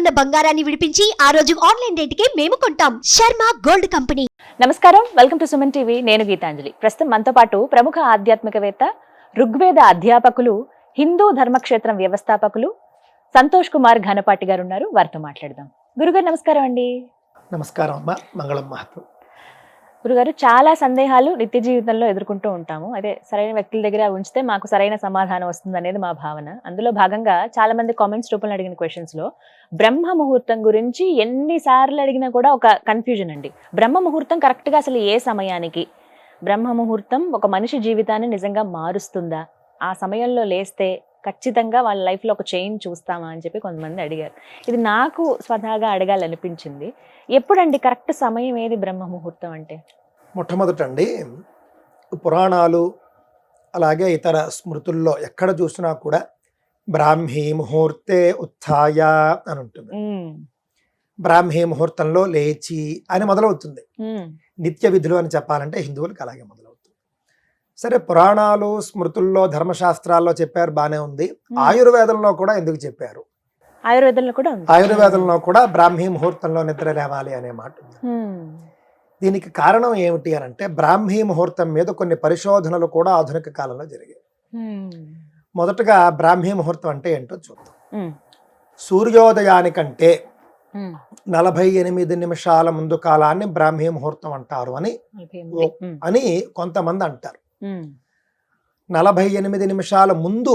ఉన్న బంగారాన్ని విడిపించి ఆ రోజు ఆన్లైన్ రేటుకే మేము కొంటాం. Sharma gold company. నమస్కారం, వెల్కమ్ టు సుమన్ టీవీ. నేను గీతాంజలి. ప్రస్తుతం మనతో పాటు ప్రముఖ ఆధ్యాత్మికవేత్త, ఋగ్వేద అధ్యాపకులు, హిందూ ధర్మక్షేత్రం వ్యవస్థాపకులు సంతోష్ కుమార్ ఘనపాటి గారు ఉన్నారు. వారితో మాట్లాడదాం. గురుగారు నమస్కారం అండి. నమస్కారం అమ్మా, మంగళం మహత్వం. గురుగారు, చాలా సందేహాలు నిత్య జీవితంలో ఎదుర్కొంటూ ఉంటాము. అదే సరైన వ్యక్తుల దగ్గర ఉంచితే మాకు సరైన సమాధానం వస్తుంది అనేది మా భావన. అందులో భాగంగా చాలా మంది కామెంట్స్ రూపంలో అడిగిన క్వశ్చన్స్ లో బ్రహ్మ ముహూర్తం గురించి ఎన్నిసార్లు అడిగినా కూడా ఒక కన్ఫ్యూజన్ అండి. బ్రహ్మ ముహూర్తం కరెక్ట్ గా అసలు ఏ సమయానికి? బ్రహ్మ ముహూర్తం ఒక మనిషి జీవితాన్ని నిజంగా మారుస్తుందా? ఆ సమయంలో లేస్తే ఖచ్చితంగా వాళ్ళ లైఫ్ లో ఒక చేంజ్ చూస్తామా అని చెప్పి కొంతమంది అడిగారు. ఇది నాకు స్వతహాగా అడగాలనిపించింది. ఎప్పుడండి కరెక్ట్ సమయం ఏది బ్రహ్మ ముహూర్తం అంటే? మొట్టమొదటండి, పురాణాలు అలాగే ఇతర స్మృతుల్లో ఎక్కడ చూసినా కూడా బ్రాహ్మీ ముహూర్తే ఉత్థాయ అని ఉంటుంది. బ్రాహ్మీ ముహూర్తంలో లేచి అని మొదలవుతుంది. నిత్య విధులు అని చెప్పాలంటే హిందువులకు అలాగే మొదలవుతుంది. సరే, పురాణాలు స్మృతుల్లో ధర్మశాస్త్రాల్లో చెప్పారు, బానే ఉంది. ఆయుర్వేదంలో కూడా ఎందుకు చెప్పారు? ఆయుర్వేదంలో కూడా బ్రాహ్మీ ముహూర్తంలో నిద్ర లేవాలి అనే మాట ఉంది. దీనికి కారణం ఏమిటి అని అంటే, బ్రాహ్మీ ముహూర్తం మీద కొన్ని పరిశోధనలు కూడా ఆధునిక కాలంలో జరిగాయి. మొదటగా బ్రాహ్మీ ముహూర్తం అంటే ఏంటో చూద్దాం. సూర్యోదయానికంటే 48 నిమిషాల ముందు కాలాన్ని బ్రాహ్మీ ముహూర్తం అంటారు అని కొంతమంది అంటారు. 48 నిమిషాల ముందు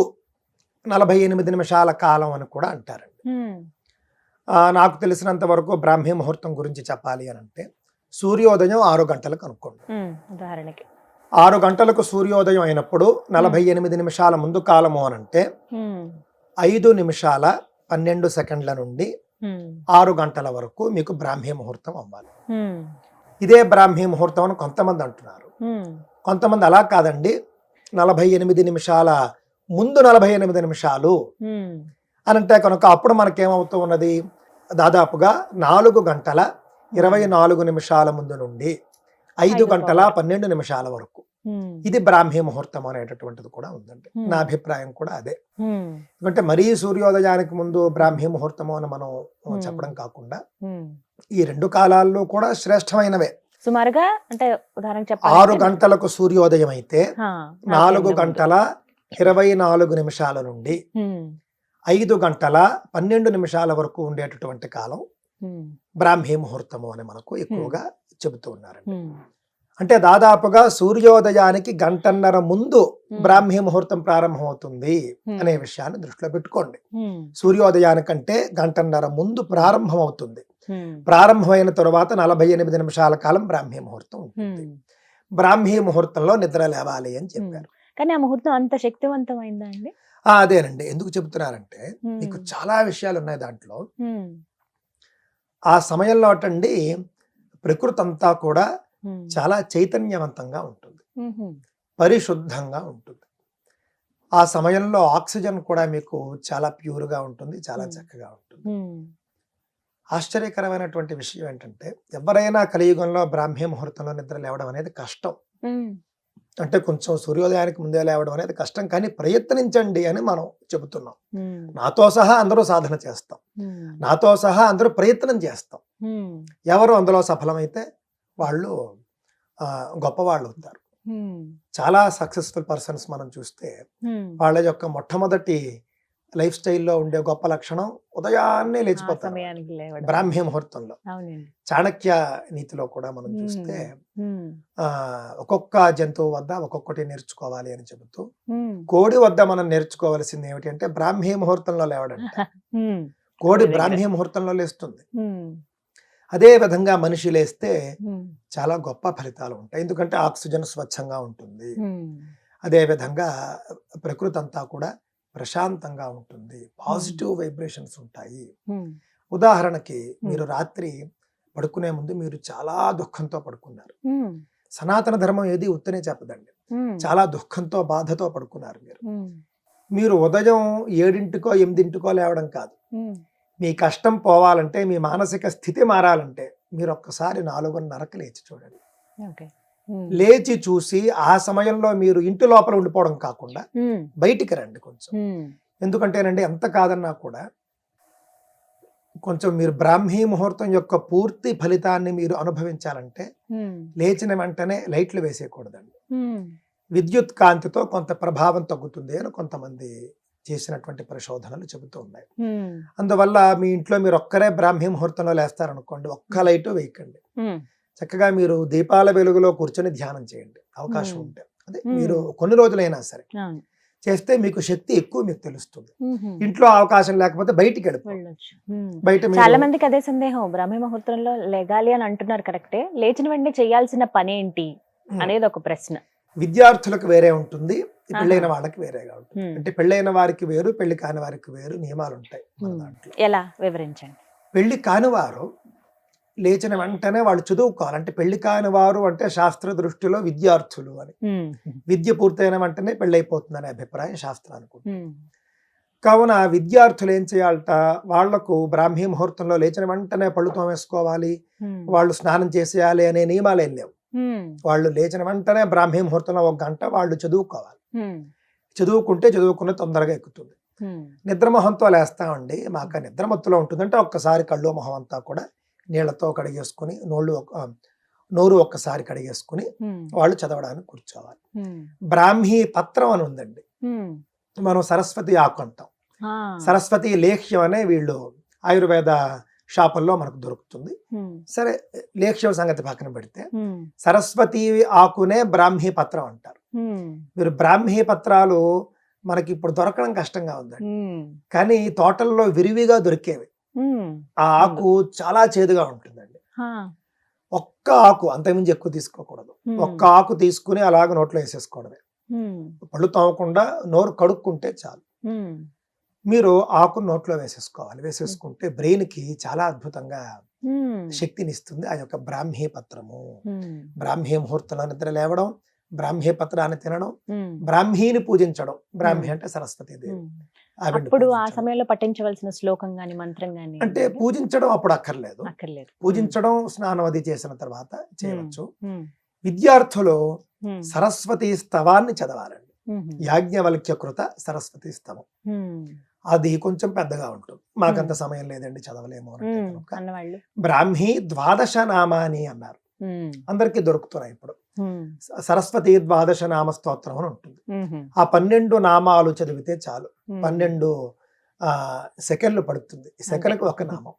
48 నిమిషాల కాలం అని కూడా అంటారండి. నాకు తెలిసినంత వరకు బ్రాహ్మీ ముహూర్తం గురించి చెప్పాలి అని అంటే, సూర్యోదయం 6 గంటలకు అనుకోండి. ఉదాహరణకి 6 గంటలకు సూర్యోదయం అయినప్పుడు 48 నిమిషాల ముందు కాలము అని అంటే 5 నిమిషాల 12 సెకండ్ల నుండి 6 గంటల వరకు మీకు బ్రాహ్మీ ముహూర్తం అవ్వాలి. ఇదే బ్రాహ్మీ ముహూర్తం అని కొంతమంది అంటున్నారు. కొంతమంది అలా కాదండి, 48 నిమిషాల ముందు 48 నిమిషాలు అని అంటే కనుక అప్పుడు మనకేమవుతూ ఉన్నది, దాదాపుగా 4 గంటల 24 నిమిషాల ముందు నుండి 5 గంటల 12 నిమిషాల వరకు ఇది బ్రాహ్మీ ముహూర్తం అనేటటువంటిది కూడా ఉందండి. నా అభిప్రాయం కూడా అదే. ఎందుకంటే మరీ సూర్యోదయానికి ముందు బ్రాహ్మీ ముహూర్తము అని మనం చెప్పడం కాకుండా ఈ 2 కాలాల్లో కూడా శ్రేష్టమైనవే. సుమారుగా అంటే ఉదాహరణ 6 గంటలకు సూర్యోదయం అయితే 4 గంటల 24 నిమిషాల నుండి 5 గంటల 12 నిమిషాల వరకు ఉండేటటువంటి కాలం బ్రాహ్మీ ముహూర్తము అని మనకు ఎక్కువగా చెబుతూ ఉన్నారండి. అంటే దాదాపుగా సూర్యోదయానికి 1.5 గంటల ముందు బ్రాహ్మీ ముహూర్తం ప్రారంభమవుతుంది అనే విషయాన్ని దృష్టిలో పెట్టుకోండి. సూర్యోదయానికంటే 1.5 గంటల ముందు ప్రారంభం అవుతుంది. ప్రారంభమైన తరువాత 48 నిమిషాల కాలం బ్రాహ్మీ ముహూర్తం ఉంటుంది. బ్రాహ్మీ ముహూర్తంలో నిద్ర లేవాలి అని చెప్పారు. కానీ ఆ ముహూర్తం అంత శక్తివంతమైందా అండి? అదేనండి. ఎందుకు చెబుతున్నారంటే, మీకు చాలా విషయాలు ఉన్నాయి దాంట్లో. ఆ సమయంలో అటండి ప్రకృతి అంతా కూడా చాలా చైతన్యవంతంగా ఉంటుంది, పరిశుద్ధంగా ఉంటుంది. ఆ సమయంలో ఆక్సిజన్ కూడా మీకు చాలా ప్యూర్గా ఉంటుంది, చాలా చక్కగా ఉంటుంది. ఆశ్చర్యకరమైనటువంటి విషయం ఏంటంటే, ఎవరైనా కలియుగంలో బ్రాహ్మీ ముహూర్తంలో నిద్ర లేవడం అనేది కష్టం. అంటే కొంచెం సూర్యోదయానికి ముందే లేవడం అనేది కష్టం, కానీ ప్రయత్నించండి అని మనం చెబుతున్నాం. నాతో సహా అందరూ సాధన చేస్తాం, నాతో సహా అందరూ ప్రయత్నం చేస్తాం. ఎవరు అందులో సఫలమైతే వాళ్ళు గొప్పవాళ్ళు అవుతారు. చాలా సక్సెస్ఫుల్ పర్సన్స్ మనం చూస్తే వాళ్ళ యొక్క మొట్టమొదటి లైఫ్ స్టైల్లో ఉండే గొప్ప లక్షణం ఉదయాన్నే లేచిపోతారు బ్రాహ్మీ ముహూర్తంలో. చాణక్య నీతిలో కూడా మనం చూస్తే ఒక్కొక్క జంతువు వద్ద ఒక్కొక్కటి నేర్చుకోవాలి అని చెబుతూ, కోడి వద్ద మనం నేర్చుకోవాల్సింది ఏమిటి అంటే బ్రాహ్మీ ముహూర్తంలో లేవడంట. కోడి బ్రాహ్మీ ముహూర్తంలో లేస్తుంది. అదే విధంగా మనిషి లేస్తే చాలా గొప్ప ఫలితాలు ఉంటాయి. ఎందుకంటే ఆక్సిజన్ స్వచ్ఛంగా ఉంటుంది. అదే విధంగా ప్రకృతి అంతా కూడా ప్రశాంతంగా ఉంటుంది, పాజిటివ్ వైబ్రేషన్స్ ఉంటాయి. ఉదాహరణకి మీరు రాత్రి పడుకునే ముందు మీరు చాలా దుఃఖంతో పడుకున్నారు. సనాతన ధర్మం ఏది ఉత్తనే చెప్పదండి. చాలా దుఃఖంతో బాధతో పడుకున్నారు మీరు ఉదయం 7 8 లేవడం కాదు. మీ కష్టం పోవాలంటే, మీ మానసిక స్థితి మారాలంటే మీరు ఒక్కసారి 4:30కి లేచి చూడండి. లేచి చూసి ఆ సమయంలో మీరు ఇంటి లోపల ఉండిపోవడం కాకుండా బయటికి రండి కొంచెం. ఎందుకంటేనండి ఎంత కాదన్నా కూడా కొంచెం మీరు బ్రాహ్మీ ముహూర్తం యొక్క పూర్తి ఫలితాన్ని మీరు అనుభవించాలంటే లేచిన వెంటనే లైట్లు వేసేయకూడదండి. విద్యుత్ కాంతితో కొంత ప్రభావం తగ్గుతుంది అని కొంతమంది చేసినటువంటి పరిశోధనలు చెబుతూ ఉన్నాయి. అందువల్ల మీ ఇంట్లో మీరు ఒక్కరే బ్రాహ్మీ ముహూర్తంలో లేస్తారనుకోండి, ఒక్క లైటు వేయకండి. చక్కగా మీరు దీపాల వెలుగులో కూర్చొని ధ్యానం చేయండి అవకాశం ఉంటే. అదే మీరు కొన్ని రోజులైనా సరే చేస్తే మీకు శక్తి ఎక్కువ మీకు తెలుస్తుంది. ఇంట్లో అవకాశం లేకపోతే బయటికి వెళ్ళిపోవచ్చు. బయట చాలా మందికి అదే సందేహం, బ్రాహ్మీ ముహూర్తంలో లెగాలి అని అంటున్నారు కరెక్టే, లేచిన వెంటనే చేయాల్సిన పని ఏంటి అనేది ఒక ప్రశ్న. విద్యార్థులకు వేరే ఉంటుంది, పెళ్ళైన వాళ్ళకి వేరేగా ఉంటుంది. అంటే పెళ్ళైన వారికి వేరు, పెళ్లి కాని వారికి వేరు నియమాలు ఉంటాయి మన దాంట్లో. ఎలా వివరించండి. పెళ్లి కాని వారు లేచిన వెంటనే వాళ్ళు చదువుకోవాలి. అంటే పెళ్లి కాని వారు అంటే శాస్త్ర దృష్టిలో విద్యార్థులు అని. విద్య పూర్తయిన వెంటనే పెళ్ళైపోతుందనే అభిప్రాయం శాస్త్రానికి. కావున విద్యార్థులు ఏం చేయాలట, వాళ్లకు బ్రాహ్మీ ముహూర్తంలో లేచిన వెంటనే పళ్ళు తోమేసుకోవాలి, వాళ్ళు స్నానం చేసేయాలి అనే నియమాలు ఏం లేవు. వాళ్ళు లేచిన వెంటనే బ్రాహ్మీ ముహూర్తంలో 1 గంట వాళ్ళు చదువుకోవాలి. చదువుకుంటే చదువుకున్న తొందరగా ఎక్కుతుంది. నిద్రమొహంతో లేస్తామండి, మాకు నిద్రమత్తులో ఉంటుందంటే ఒక్కసారి కళ్ళు మొహం అంతా కూడా నీళ్లతో కడిగేసుకుని నోరు ఒక్కసారి కడిగేసుకుని వాళ్ళు చదవడానికి కూర్చోవాలి. బ్రాహ్మీ పత్రం అని ఉందండి, మనం సరస్వతి ఆకు అంటాం. సరస్వతి లేహ్యం అనే వీళ్ళు ఆయుర్వేద షాపుల్లో మనకు దొరుకుతుంది. సరే, లేహ్యం సంగతి పక్కన పెడితే సరస్వతి ఆకునే బ్రాహ్మీ పత్రం అంటారు. మీరు బ్రాహ్మీ పత్రాలు మనకి ఇప్పుడు దొరకడం కష్టంగా ఉందండి, కానీ తోటల్లో విరివిగా దొరికేవి. ఆ ఆకు చాలా చేదుగా ఉంటుందండి. ఒక్క ఆకు, అంతకుమించి ఎక్కువ తీసుకోకూడదు. ఒక్క ఆకు తీసుకుని అలాగ నోట్లో వేసేసుకోవడమే, పళ్ళు తోమకుండా నోరు కడుక్కుంటే చాలు. మీరు ఆకు నోట్లో వేసేసుకోవాలి. వేసేసుకుంటే బ్రెయిన్ కి చాలా అద్భుతంగా శక్తిని ఇస్తుంది ఆ యొక్క బ్రాహ్మీ పత్రము. బ్రాహ్మీ ముహూర్తంలో నిద్ర లేవడం, బ్రాహ్మీ పత్రాన్ని తినడం, బ్రాహ్మీని పూజించడం. బ్రాహ్మీ అంటే సరస్వతీదేవి. అప్పుడు ఆ సమయంలో పఠించవలసిన శ్లోకం గాని మంత్రం గాని అంటే పూజించడం అప్పుడు అక్కర్లేదు. పూజించడం స్నానం అది చేసిన తర్వాత చేయవచ్చు. విద్యార్థులు సరస్వతీ స్తవాన్ని చదవాలండి. యాజ్ఞవల్క్య కృత సరస్వతీ స్తవం. అది కొంచెం పెద్దగా ఉంటుంది, మాకంత సమయం లేదండి చదవలేము అంటే బ్రాహ్మీ 12 నామాని అన్నారు. అందరికీ దొరుకుతున్నాయి ఇప్పుడు. సరస్వతి 12 నామ స్తోత్రం అని ఉంటుంది. ఆ 12 నామాలు చదివితే చాలు. 12 సెకండ్లు పడుతుంది. సెకండ్కి ఒక నామం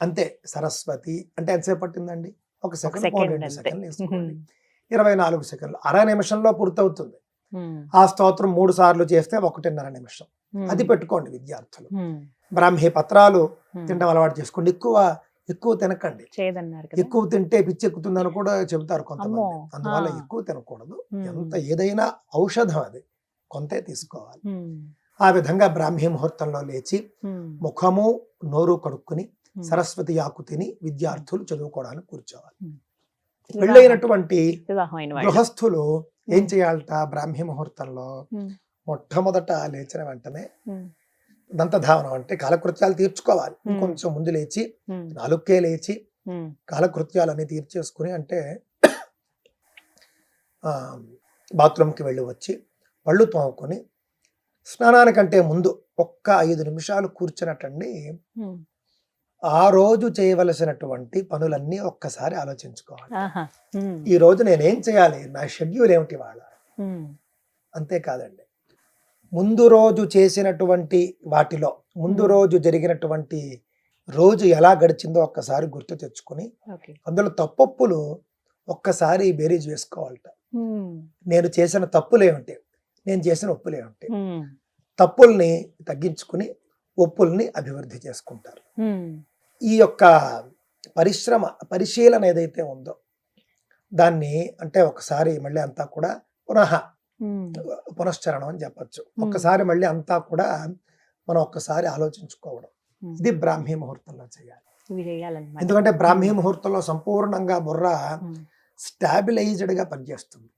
అంతే. సరస్వతి అంటే ఎంతసేపు పట్టిందండి? 1 సెకండ్, 2 సెకండ్లు వేసుకోండి. 24 సెకండ్లు, అర నిమిషంలో పూర్తవుతుంది. ఆ స్తోత్రం 3 సార్లు చేస్తే 1.5 నిమిషం. అది పెట్టుకోండి విద్యార్థులు. బ్రాహ్మీ పత్రాలు తినడం అలవాటు చేసుకోండి. ఎక్కువ తినకండి. ఎక్కువ తింటే పిచ్చి ఎక్కుతుందని కూడా చెబుతారు కొంతమంది. అందువల్ల ఎక్కువ తినకూడదు. ఎంత ఏదైనా ఔషధం అది, కొంతే తీసుకోవాలి. ఆ విధంగా బ్రాహ్మీ ముహూర్తంలో లేచి ముఖము నోరు కడుక్కుని సరస్వతి ఆకు తిని విద్యార్థులు చదువుకోవడానికి కూర్చోవాలి. పెళ్ళైనటువంటి గృహస్థులు ఏం చేయాలట, బ్రాహ్మీ ముహూర్తంలో మొట్టమొదట లేచిన వెంటనే దంతధావనం అంటే కాలకృత్యాలు తీర్చుకోవాలి. కొంచెం ముందు లేచి 4కే లేచి కాలకృత్యాలన్నీ తీర్చేసుకుని, అంటే బాత్రూమ్కి వెళ్ళి వచ్చి పళ్ళు తోముకొని స్నానానికంటే ముందు 5 నిమిషాలు కూర్చున్నట్టండి ఆ రోజు చేయవలసినటువంటి పనులన్నీ ఒక్కసారి ఆలోచించుకోవాలి. ఈ రోజు నేనేం చేయాలి, నా షెడ్యూల్ ఏమిటి వాళ్ళ, అంతేకాదండి ముందు రోజు చేసినటువంటి వాటిలో ముందు రోజు జరిగినటువంటి రోజు ఎలా గడిచిందో ఒక్కసారి గుర్తు తెచ్చుకుని అందులో తప్పొప్పులు ఒక్కసారి బేరీజ్ వేసుకోవాలట. నేను చేసిన తప్పులేమిటి, నేను చేసిన ఒప్పులేమిటి, తప్పుల్ని తగ్గించుకుని ఒప్పుల్ని అభివృద్ధి చేసుకుంటారు. ఈ యొక్క పరిశీలన ఏదైతే ఉందో దాన్ని అంటే ఒకసారి మళ్ళీ అంతా కూడా పునశ్చరణం అని చెప్పచ్చు. ఒక్కసారి మళ్ళీ అంతా కూడా మనం ఒక్కసారి ఆలోచించుకోవడం, ఇది బ్రాహ్మీ ముహూర్తంలో చేయాలి. ఎందుకంటే బ్రాహ్మీ ముహూర్తంలో సంపూర్ణంగా బుర్ర స్టాబిలైజ్డ్ గా పనిచేస్తుంది.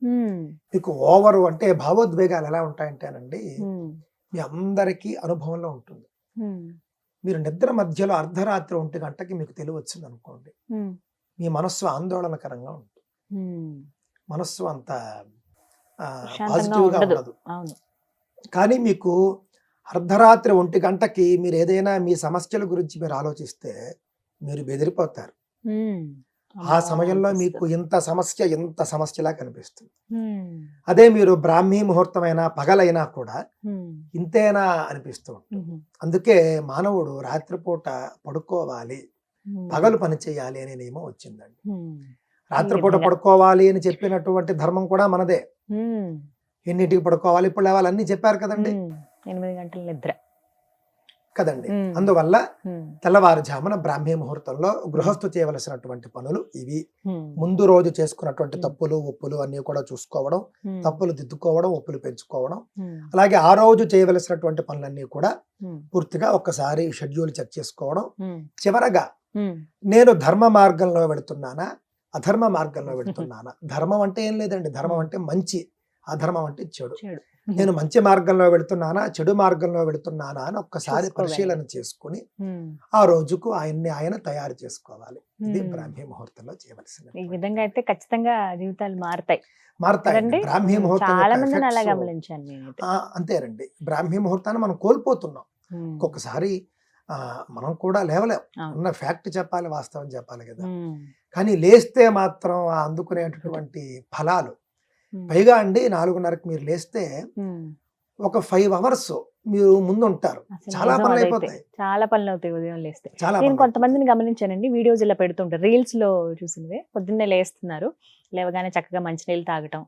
మీకు ఓవర్ అంటే భావోద్వేగాలు ఎలా ఉంటాయంటేనండి, మీ అందరికీ అనుభవంలో ఉంటుంది. మీరు నిద్ర మధ్యలో అర్ధరాత్రి 1 గంటకి మీకు తెలివి వచ్చింది అనుకోండి, మీ మనస్సు ఆందోళనకరంగా ఉంటుంది. మనస్సు అంత పాజిటివ్గా ఉండదు. కానీ మీకు అర్ధరాత్రి 1 గంటకి మీరు ఏదైనా మీ సమస్యల గురించి మీరు ఆలోచిస్తే మీరు బెదిరిపోతారు. ఆ సమయంలో మీకు ఇంత సమస్యలా కనిపిస్తుంది. అదే మీరు బ్రాహ్మీ ముహూర్తమైనా పగలైనా కూడా ఇంతేనా అనిపిస్తూ ఉంటుంది. అందుకే మానవుడు రాత్రిపూట పడుకోవాలి, పగలు పని చేయాలి అనే నియమం వచ్చిందండి. రాత్రిపూట పడుకోవాలి అని చెప్పినటువంటి ధర్మం కూడా మనదే. ఎన్నింటికి పడుకోవాలి, ఇప్పుడు లేవాలి అన్ని చెప్పారు కదండి. 8 గంటల నిద్ర కదండి. అందువల్ల తెల్లవారుజామున బ్రాహ్మీ ముహూర్తంలో గృహస్థు చేయవలసినటువంటి పనులు ఇవి. ముందు రోజు చేసుకున్నటువంటి తప్పులు ఒప్పులు అన్ని కూడా చూసుకోవడం, తప్పులు దిద్దుకోవడం, ఒప్పులు పెంచుకోవడం. అలాగే ఆ రోజు చేయవలసినటువంటి పనులన్నీ కూడా పూర్తిగా ఒక్కసారి షెడ్యూల్ చెక్ చేసుకోవడం. చివరగా నేను ధర్మ మార్గంలో వెళుతున్నానా, అధర్మ మార్గంలో వెళుతున్నానా? ధర్మం అంటే ఏం లేదండి, ధర్మం అంటే మంచి, అధర్మం అంటే చెడు. నేను మంచి మార్గంలో వెళుతున్నానా, చెడు మార్గంలో వెళుతున్నానా అని ఒక్కసారి పరిశీలన చేసుకుని ఆ రోజుకు ఆయన తయారు చేసుకోవాలి. ఇది బ్రాహ్మీ ముహూర్తంలో చేయవలసిన. ఈ విధంగా అయితే ఖచ్చితంగా జీవితాలు మారుతాయి. బ్రాహ్మీ ముహూర్తం చాలా మందిని అలా గమనించాను నేను. అంతేనండి. బ్రాహ్మీ ముహూర్తాన్ని మనం కోల్పోతున్నాం. ఒక్కొక్కసారి మనం కూడా లేవలేం. ఉన్న ఫ్యాక్ట్ చెప్పాలి, వాస్తవం చెప్పాలి కదా. కానీ లేస్తే మాత్రం అందుకునేటటువంటి ఫలాలు, పైగా అండి 4:30కి మీరు లేస్తే ఒక 5 hours మీరు ముందు ఉంటారు. చాలా పనులు అయిపోతాయి. చాలా పనులు అవుతాయి ఉదయం లేస్తే. చాలా నేను కొంతమందిని గమనించానండి, వీడియోస్ ఇలా పెడుతుంటారు, రీల్స్ లో చూసినవే. పొద్దున్నే లేస్తున్నారు, లేవగానే చక్కగా మంచినీళ్ళు తాగటం,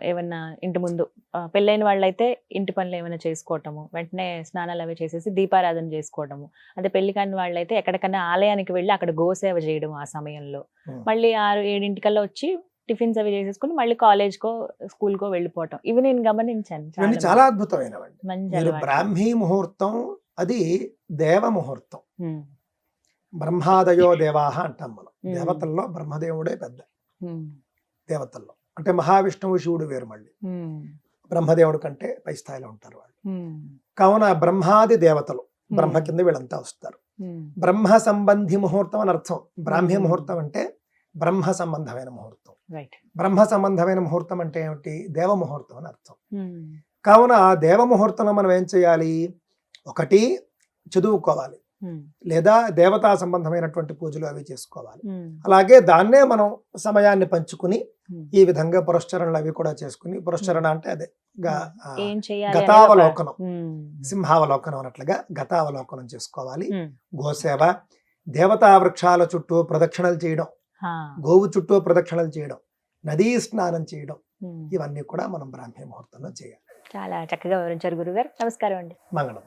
ఏమన్నా ఇంటి ముందు పెళ్ళైన వాళ్ళైతే ఇంటి పనులు ఏమైనా చేసుకోవటము, వెంటనే స్నానాలు అవి చేసేసి దీపారాధన చేసుకోవటము. అదే పెళ్లి కాని వాళ్ళైతే ఎక్కడికన్నా ఆలయానికి వెళ్ళి అక్కడ గోసేవ చేయడం ఆ సమయంలో, మళ్ళీ 6-7 వచ్చి టిఫిన్స్ అవి చేసేసుకుని మళ్ళీ కాలేజ్కో స్కూల్కో వెళ్ళిపోవటం. ఇవి నేను గమనించాను. చాలా అద్భుతమైనవి. బ్రాహ్మీ ముహూర్తం అది దేవ ముహూర్తం. బ్రహ్మాదయో దేవాహ అంటాం మనం. దేవతల్లో బ్రహ్మదేవుడే పెద్ద. దేవతల్లో అంటే మహావిష్ణువు శివుడు వేరు, మళ్ళీ బ్రహ్మదేవుడు కంటే పై స్థాయిలో ఉంటారు వాళ్ళు. కావున బ్రహ్మాది దేవతలు, బ్రహ్మ కింద వీళ్ళంతా వస్తారు. బ్రహ్మ సంబంధి ముహూర్తం అని అర్థం. బ్రాహ్మీ ముహూర్తం అంటే బ్రహ్మ సంబంధమైన ముహూర్తం. బ్రహ్మ సంబంధమైన ముహూర్తం అంటే ఏమిటి? దేవ ముహూర్తం అని అర్థం. కావున దేవ ముహూర్తంలో మనం ఏం చేయాలి? ఒకటి చదువుకోవాలి, లేదా దేవతా సంబంధమైనటువంటి పూజలు అవి చేసుకోవాలి. అలాగే దాన్నే మనం సమయాన్ని పంచుకుని ఈ విధంగా పురస్చరణలు అవి కూడా చేసుకుని, పురస్చరణ అంటే అదే గతావలోకనం, సింహావలోకనం అన్నట్లుగా గతావలోకనం చేసుకోవాలి. గోసేవ, దేవతా వృక్షాల చుట్టూ ప్రదక్షిణలు చేయడం, గోవు చుట్టూ ప్రదక్షిణలు చేయడం, నదీ స్నానం చేయడం, ఇవన్నీ కూడా మనం బ్రాహ్మీ ముహూర్తంలో చేయాలి. చాలా చక్కగా వివరించారు గురుగారు. నమస్కారం అండి. మంగళం.